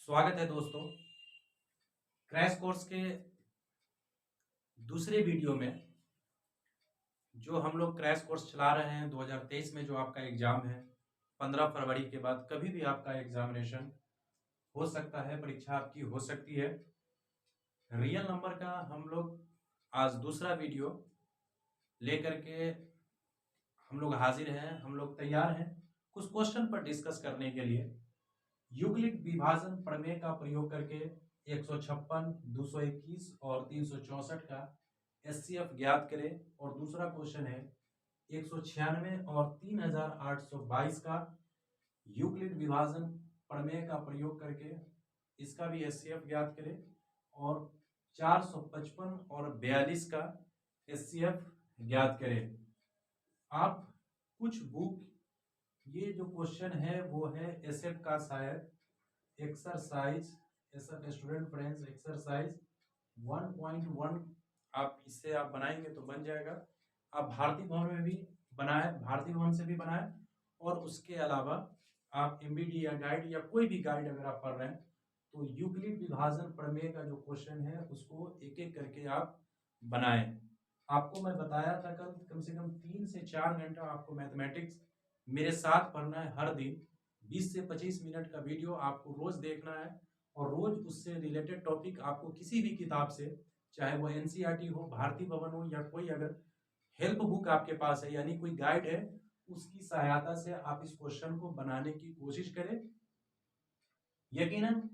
स्वागत है दोस्तों। क्रैश कोर्स के दूसरे वीडियो में जो हम लोग क्रैश कोर्स चला रहे हैं 2023 में जो आपका एग्जाम है 15 फरवरी के बाद कभी भी आपका एग्जामिनेशन हो सकता है, परीक्षा आपकी हो सकती है। रियल नंबर का हम लोग आज दूसरा वीडियो लेकर के हम लोग हाजिर हैं, हम लोग तैयार हैं कुछ क्वेश्चन पर डिस्कस करने के लिए। यूक्लिड विभाजन प्रमेय का प्रयोग करके 156, 221 और 364 का एचसीएफ ज्ञात करें। और दूसरा क्वेश्चन है 196 और 3822 का यूक्लिड विभाजन प्रमेय का प्रयोग करके इसका भी एचसीएफ ज्ञात करें। और 455 और 42 का एचसीएफ ज्ञात करें। आप कुछ बुक, ये जो क्वेश्चन है वो है एसएफ का शायद exercise, SF student friends exercise 1.1, आप इससे आप बनाएंगे तो बन जाएगा। आप भारतीय भवन में भी बनाए, भारतीय भवन से भी बनाए, और उसके अलावा आप एमबीडी या गाइड या कोई भी गाइड अगर आप पढ़ रहे हैं तो यूक्लिड विभाजन प्रमेय का जो क्वेश्चन है उसको एक एक करके आप बनाएं। आपको मैं बताया था कम से कम 3 से 4 घंटा आपको मैथमेटिक्स मेरे साथ पढ़ना है। हर दिन 20 से 25 मिनट का वीडियो आपको रोज देखना है, और रोज उससे रिलेटेड टॉपिक आपको किसी भी किताब से, चाहे वो एनसीईआरटी हो, भारतीय भवन हो, या कोई अगर हेल्प बुक आपके पास है यानी कोई गाइड है, उसकी सहायता से आप इस क्वेश्चन को बनाने की कोशिश करें। यकीनन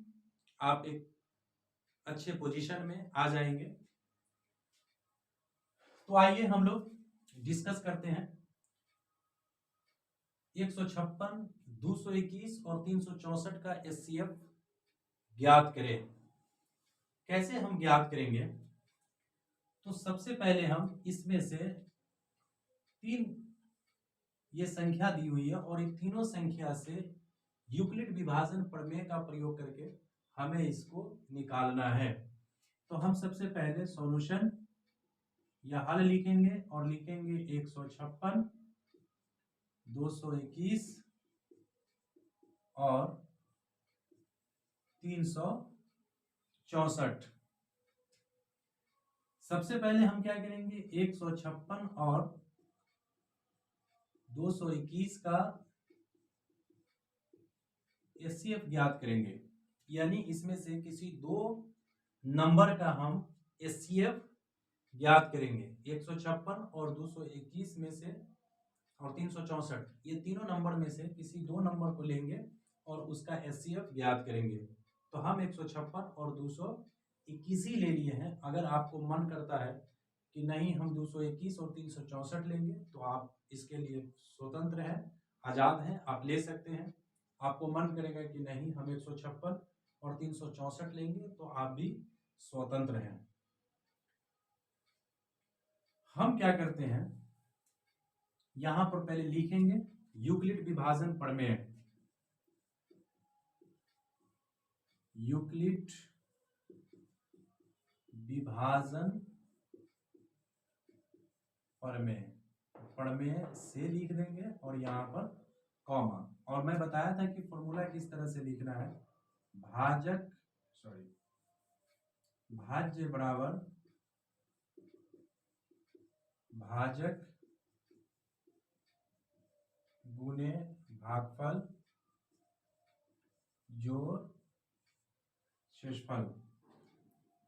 आप एक अच्छे पोजीशन में आ जाएंगे। तो आइए हम लोग डिस्कस करते हैं। 156, 221 और 364 का एचसीएफ ज्ञात करें। कैसे हम ज्ञात करेंगे? तो सबसे पहले हम इसमें से तीन ये संख्या दी हुई है और इन तीनों संख्या से यूक्लिड विभाजन प्रमेय का प्रयोग करके हमें इसको निकालना है। तो हम सबसे पहले सॉल्यूशन या हल लिखेंगे और लिखेंगे 156, 221 और 364। सबसे पहले हम क्या करेंगे, 156 और 221 का एचसीएफ ज्ञात करेंगे, यानी इसमें से किसी दो नंबर का हम एचसीएफ ज्ञात करेंगे। 156 और 221 में से और 364, ये तीनों नंबर में से किसी दो नंबर को लेंगे और उसका एचसीएफ ज्ञात करेंगे। तो हम 156 और 221 ही ले लिए हैं। अगर आपको मन करता है कि नहीं हम 221 और 364 लेंगे तो आप इसके लिए स्वतंत्र हैं, आज़ाद हैं, आप ले सकते हैं। आपको मन करेगा कि नहीं हम 156 और 364 लेंगे तो आप भी स्वतंत्र हैं। हम क्या करते हैं, यहां पर पहले लिखेंगे यूक्लिड विभाजन प्रमेय। यूक्लिड विभाजन प्रमेय, प्रमेय से लिख देंगे और यहाँ पर कॉमा। और मैं बताया था कि फॉर्मूला किस तरह से लिखना है, भाज्य बराबर भाजक गुने भागफल जोड़ शेषफल।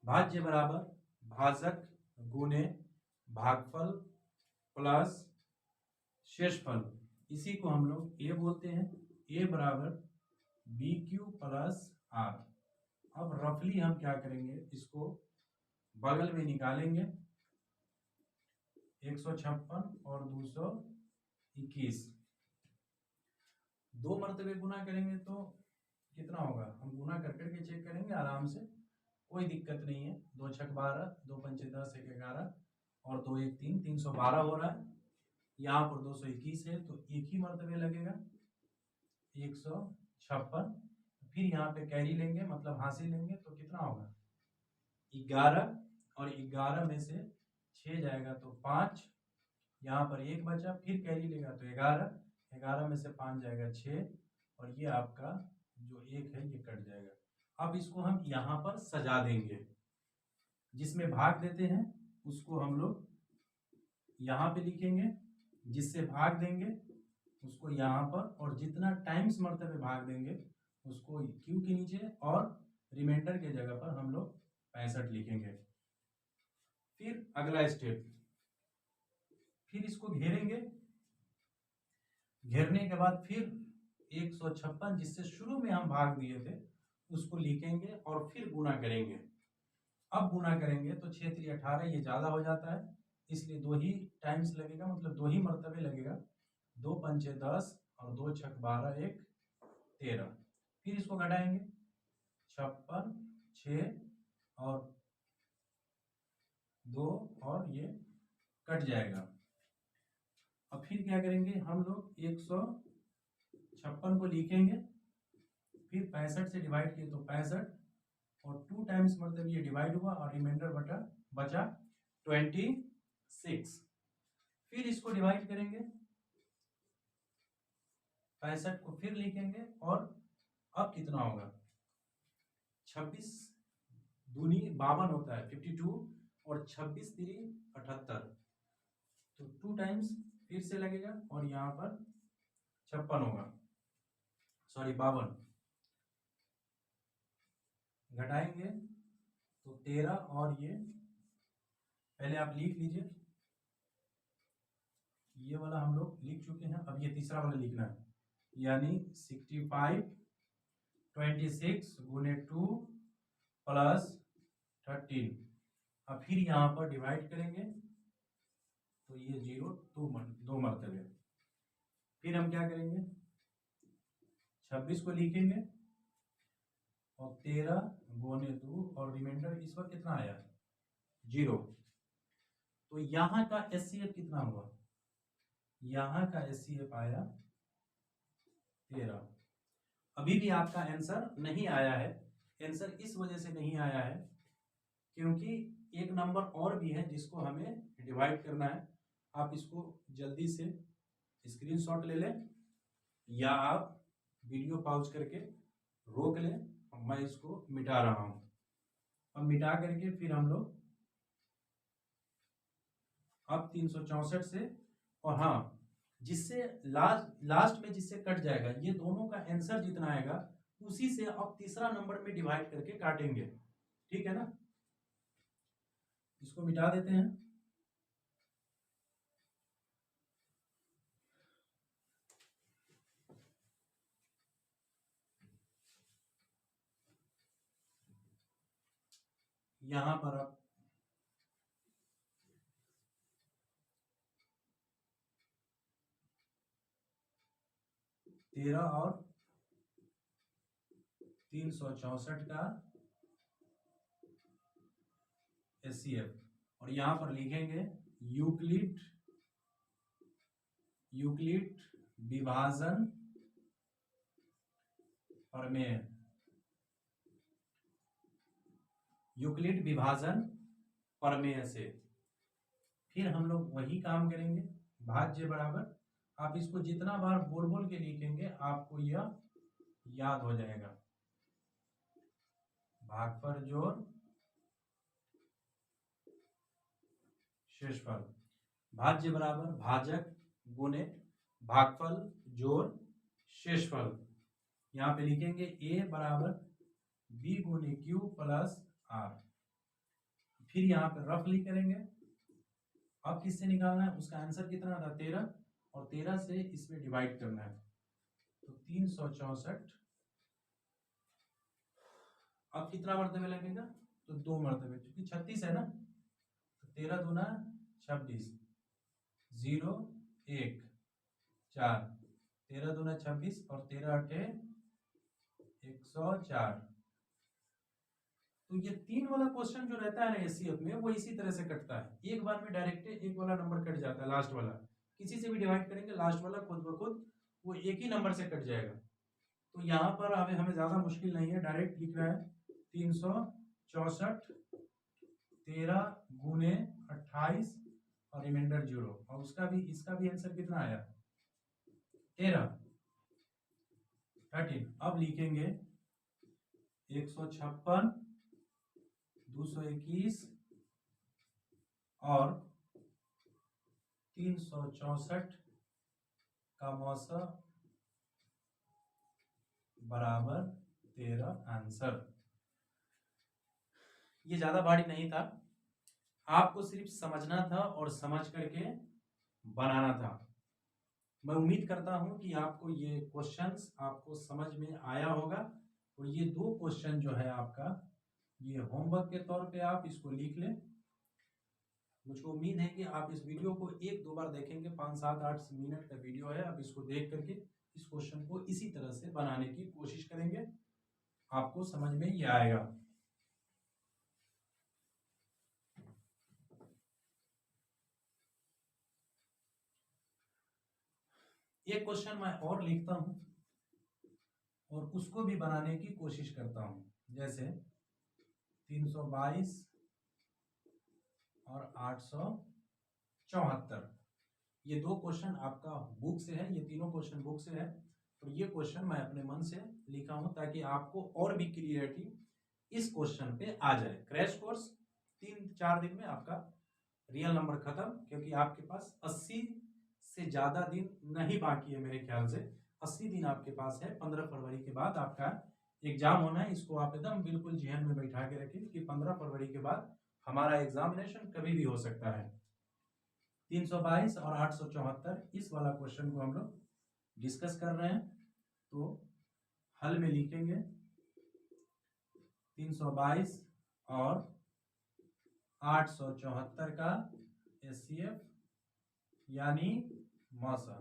भाज्य बराबर भाजक गुने भागफल प्लस शेषफल, इसी को हम लोग ए बोलते हैं। ए बराबर बी क्यू प्लस आर। अब रफली हम क्या करेंगे, इसको बगल में निकालेंगे। 156 और 221 दो मरतबे गुना करेंगे तो कितना होगा, हम गुना कर करके चेक करेंगे आराम से, कोई दिक्कत नहीं है। 2 छक 12, 2 पंचे 10, 1 11 और 2 1 3, 312 हो रहा है। यहाँ पर 221 है तो एक ही मरतबे लगेगा 156। फिर यहाँ पे कैरी लेंगे, मतलब हासिल लेंगे तो कितना होगा 11, और 11 में से 6 जाएगा तो 5, यहाँ पर 1 बचा, फिर कैरी लेगा तो 11, 11 में से 5 जाएगा 6, और ये आपका जो 1 है ये कट जाएगा। अब इसको हम यहाँ पर सजा देंगे, जिसमें भाग देते हैं उसको हम लोग यहाँ पे लिखेंगे, जिससे भाग देंगे उसको यहाँ पर, और जितना टाइम्स मर्तबे भाग देंगे उसको क्यू के नीचे, और रिमाइंडर के जगह पर हम लोग 65 लिखेंगे। फिर अगला स्टेप, फिर इसको घेरेंगे, घेरने के बाद फिर 156 जिससे शुरू में हम भाग दिए थे उसको लिखेंगे और फिर गुना करेंगे। अब गुना करेंगे तो 6 3 18, ये ज़्यादा हो जाता है इसलिए 2 ही टाइम्स लगेगा, मतलब 2 ही मरतबे लगेगा। 2 पंचे 10 और 2 छक 12, 1 13। फिर इसको घटाएंगे, 56 6 और 2 और ये कट जाएगा। अब फिर क्या करेंगे हम लोग, 156 को लिखेंगे, फिर 65 से डिवाइड किए तो 65, और 2 टाइम्स मतलब ये डिवाइड हुआ और रिमाइंडर बचा 26। फिर इसको डिवाइड करेंगे, 65 को फिर लिखेंगे, और अब कितना होगा, 26 दूनी 52 होता है 52, और 26 3 78, तो 2 टाइम्स फिर से लगेगा और यहाँ पर 56 होगा, सॉरी 52। घटाएंगे तो 13, और ये पहले आप लिख लीजिए, ये वाला हम लोग लिख चुके हैं, अब ये तीसरा वाला लिखना है, यानी 65 26 गुने 2 प्लस 13। अब फिर यहाँ पर डिवाइड करेंगे तो ये 0 दो मरतबे। फिर हम क्या करेंगे, 26 को लिखेंगे और 13 गुने 2, और रिमाइंडर इस वक्त कितना आया, 0। तो यहाँ का एचसीएफ कितना हुआ, यहाँ का एचसीएफ आया 13। अभी भी आपका आंसर नहीं आया है। आंसर इस वजह से नहीं आया है क्योंकि एक नंबर और भी है जिसको हमें डिवाइड करना है। आप इसको जल्दी से स्क्रीनशॉट ले लें, या आप वीडियो पॉज करके रोक लें, मैं इसको मिटा रहा हूं। अब मिटा करके फिर हम लोग अब 364 से, और हाँ, जिससे लास्ट में जिससे कट जाएगा, ये दोनों का आंसर जितना आएगा उसी से अब तीसरा नंबर में डिवाइड करके काटेंगे, ठीक है ना। इसको मिटा देते हैं। यहां पर अब 13 और 364 का एचसीएफ, और यहां पर लिखेंगे यूक्लिड विभाजन प्रमेय, यूक्लिड विभाजन प्रमेय से। फिर हम लोग वही काम करेंगे, भाज्य बराबर, आप इसको जितना बार बोल बोल के लिखेंगे आपको यह याद हो जाएगा। भागफल जोड़ शेषफल, भाज्य बराबर भाजक गुने भागफल जोड़ शेषफल। यहाँ पे लिखेंगे a बराबर b गुने क्यू प्लस आर। फिर यहाँ पे रफली करेंगे। अब किससे निकालना है, उसका आंसर कितना था 13, और 13 से इसमें डिवाइड करना है तो 364। अब कितना मरतबे लगेगा, तो 2 मरतबे, क्योंकि 36 है ना, तो 13 दूना 26, 0 1 4, 13 दूना 26 और 13 अठे 104। तो ये 3 वाला क्वेश्चन जो रहता है ना एचसीएफ में, वो इसी तरह से कटता है, एक बार में डायरेक्ट एक वाला नंबर कट जाता है, लास्ट वाला किसी से भी डिवाइड करेंगे लास्ट वाला खुद ब खुद वो एक ही नंबर से कट जाएगा। तो यहाँ पर हमें ज़्यादा मुश्किल नहीं है, डायरेक्ट लिख रहा है 364 13 गुने 28 और रिमाइंडर 0, और इसका भी आंसर कितना आया 13। अब लिखेंगे 156, 221 और 364 का मौसा बराबर 13 आंसर। ये ज्यादा भारी नहीं था, आपको सिर्फ समझना था और समझ करके बनाना था। मैं उम्मीद करता हूं कि आपको ये क्वेश्चंस आपको समझ में आया होगा। और ये 2 क्वेश्चन जो है आपका, ये होमवर्क के तौर पे आप इसको लिख लें। मुझको उम्मीद है कि आप इस वीडियो को 1-2 बार देखेंगे। 5, 7, 8 मिनट का वीडियो है, आप इसको देख करके इस क्वेश्चन को इसी तरह से बनाने की कोशिश करेंगे, आपको समझ में ये आएगा। एक क्वेश्चन मैं और लिखता हूं और उसको भी बनाने की कोशिश करता हूं। जैसे 322 और 874, ये 2 क्वेश्चन आपका बुक से है, ये तीनों क्वेश्चन बुक से है। और ये क्वेश्चन मैं अपने मन से लिखा हूं ताकि आपको और भी क्लियरिटी इस क्वेश्चन पे आ जाए। क्रैश कोर्स 3-4 दिन में आपका रियल नंबर खत्म, क्योंकि आपके पास 80 से ज्यादा दिन नहीं बाकी है। मेरे ख्याल से 80 दिन आपके पास है। 15 फरवरी के बाद आपका एग्जाम होना है। इसको आप एकदम बिल्कुल जहन में बैठा के रखें कि 15 फरवरी के बाद हमारा एग्जामिनेशन कभी भी हो सकता है। 322 और 874, इस वाला क्वेश्चन को हम लोग डिस्कस कर रहे हैं। तो हल में लिखेंगे 322 और 874 का एचसीएफ यानी मौसा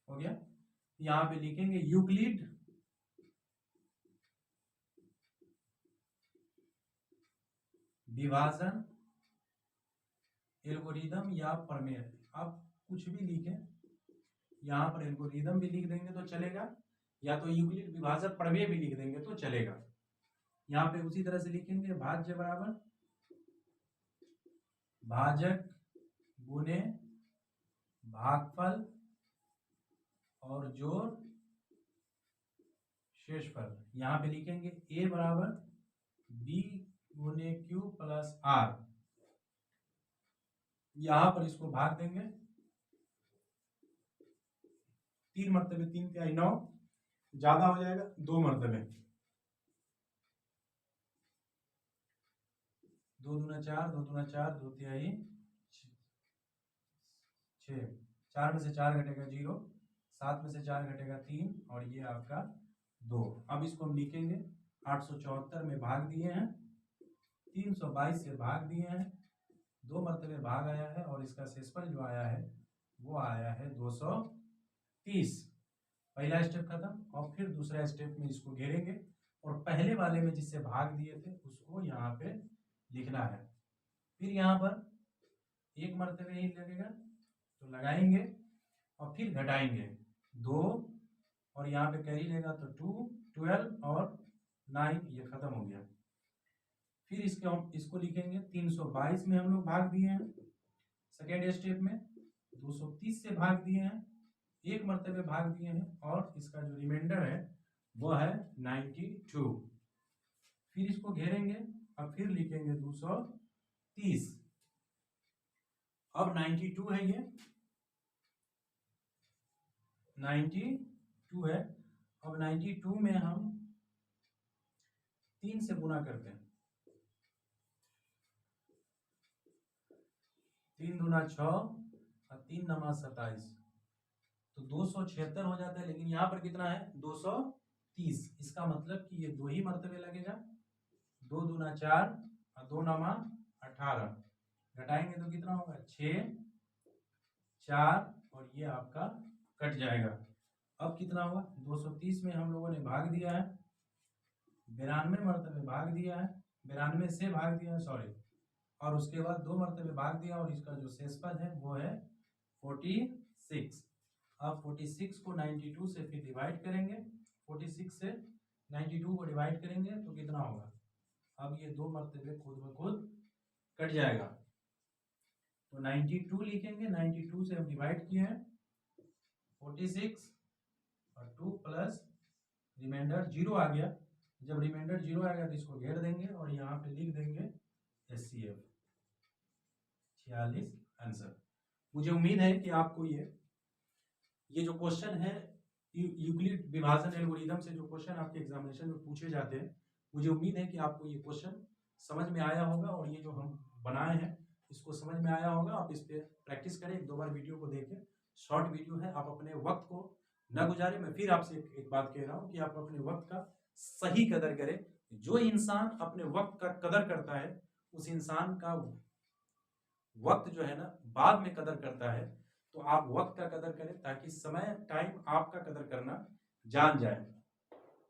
हो गया। यहां पे लिखेंगे यूक्लिड विभाजन एल्गोरिदम या प्रमेय, आप कुछ भी लिखें, यहां पर एल्गोरिदम भी लिख देंगे तो चलेगा, या तो यूक्लिड विभाजन प्रमेय भी लिख देंगे तो चलेगा। यहां पे उसी तरह से लिखेंगे भाज्य बराबर भाजक गुने भागफल और जोड़ शेषफल। यहां पे लिखेंगे a बराबर b गुने q प्लस r। यहां पर इसको भाग देंगे 3 मरतबे, 3 तिहाई 9, ज्यादा हो जाएगा 2 मरतबे, 2 दूना 4, 2 दूना 4, 2 तिहाई 6, 4 में से 4 घटेगा 0, 7 में से 4 घटेगा 3 और ये आपका 2। अब इसको हम लिखेंगे 874 में भाग दिए हैं, 322 से भाग दिए हैं, 2 मरतबे भाग आया है और इसका शेषफल जो आया है वो आया है 230। पहला स्टेप खत्म। और फिर दूसरा स्टेप में इसको घेरेंगे और पहले वाले में जिससे भाग दिए थे उसको यहाँ पे लिखना है। फिर यहाँ पर 1 मरतबे ही लगेगा तो लगाएंगे और फिर घटाएंगे 2 और यहाँ पे कैरी लेगा तो 2, 12 और 9, ये खत्म हो गया। फिर इसको लिखेंगे 322 में हम लोग भाग दिए हैं, सेकेंड स्टेप में 230 से भाग दिए हैं, 1 मरतबे भाग दिए हैं और इसका जो रिमाइंडर है वो है 92। फिर इसको घेरेंगे और फिर लिखेंगे 230। अब 92 है, ये 92 है। अब 92 में हम 3 से गुना करते हैं, 3 दूना 6 और 3 नमा 27, तो 276 हो जाता है। लेकिन यहाँ पर कितना है 230, इसका मतलब कि ये 2 ही मरतबे लगेगा। 2 दूना 4 और 2 नमा 18, घटाएंगे तो कितना होगा 6, 4 और ये आपका कट जाएगा। अब कितना हुआ 230 में हम लोगों ने भाग दिया है, 92 मरतबे भाग दिया है, 92 से भाग दिया है सॉरी, और उसके बाद 2 मरतबे भाग दिया और इसका जो शेषफल है वो है 46। अब 46 को 92 से फिर डिवाइड करेंगे, 46 से 92 को डिवाइड करेंगे तो कितना होगा, अब ये 2 मरतबे खुद ब खुद कट जाएगा। तो 92 लिखेंगे, 92 से हम डिवाइड किए हैं 46 और 2 प्लस रिमाइंडर 0 आ गया, जब रिमाइंडर 0 आएगा तो इसको घेर देंगे और यहाँ पे लिख देंगे HCF 46 आंसर। मुझे उम्मीद है कि आपको ये जो क्वेश्चन है यूक्लिड विभाजन एल्गोरिथम से जो क्वेश्चन आपके एग्जामिनेशन में पूछे जाते हैं, मुझे उम्मीद है कि आपको ये क्वेश्चन समझ में आया होगा और ये जो हम बनाए हैं इसको समझ में आया होगा। आप इस पर प्रैक्टिस करें, 1-2 बार वीडियो को देखें, शॉर्ट वीडियो है, आप अपने वक्त को न गुजारें। मैं फिर आपसे एक बात कह रहा हूँ कि आप अपने वक्त का सही कदर करें। जो इंसान अपने वक्त का कदर करता है उस इंसान का वक्त जो है ना बाद में कदर करता है। तो आप वक्त का कदर करें ताकि समय टाइम आपका कदर करना जान जाए।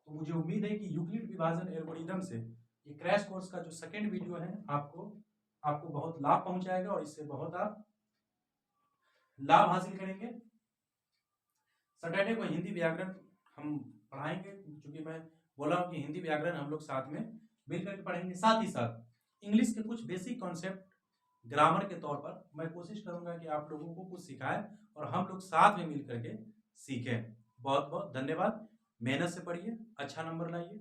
तो मुझे उम्मीद है कि यूक्लिड विभाजन एल्गोरिथम से ये क्रैश कोर्स का जो सेकंड वीडियो है आपको बहुत लाभ पहुंचाएगा और इससे बहुत आप लाभ हासिल करेंगे। सैटरडे को हिंदी व्याकरण हम पढ़ाएंगे, क्योंकि मैं बोला हूं कि हिंदी व्याकरण हम लोग साथ में मिलकर पढ़ेंगे। साथ ही साथ इंग्लिश के कुछ बेसिक कॉन्सेप्ट ग्रामर के तौर पर मैं कोशिश करूंगा कि आप लोगों को कुछ सिखाएं और हम लोग साथ में मिलकर के सीखें। बहुत बहुत धन्यवाद। मेहनत से पढ़िए, अच्छा नंबर लाइए।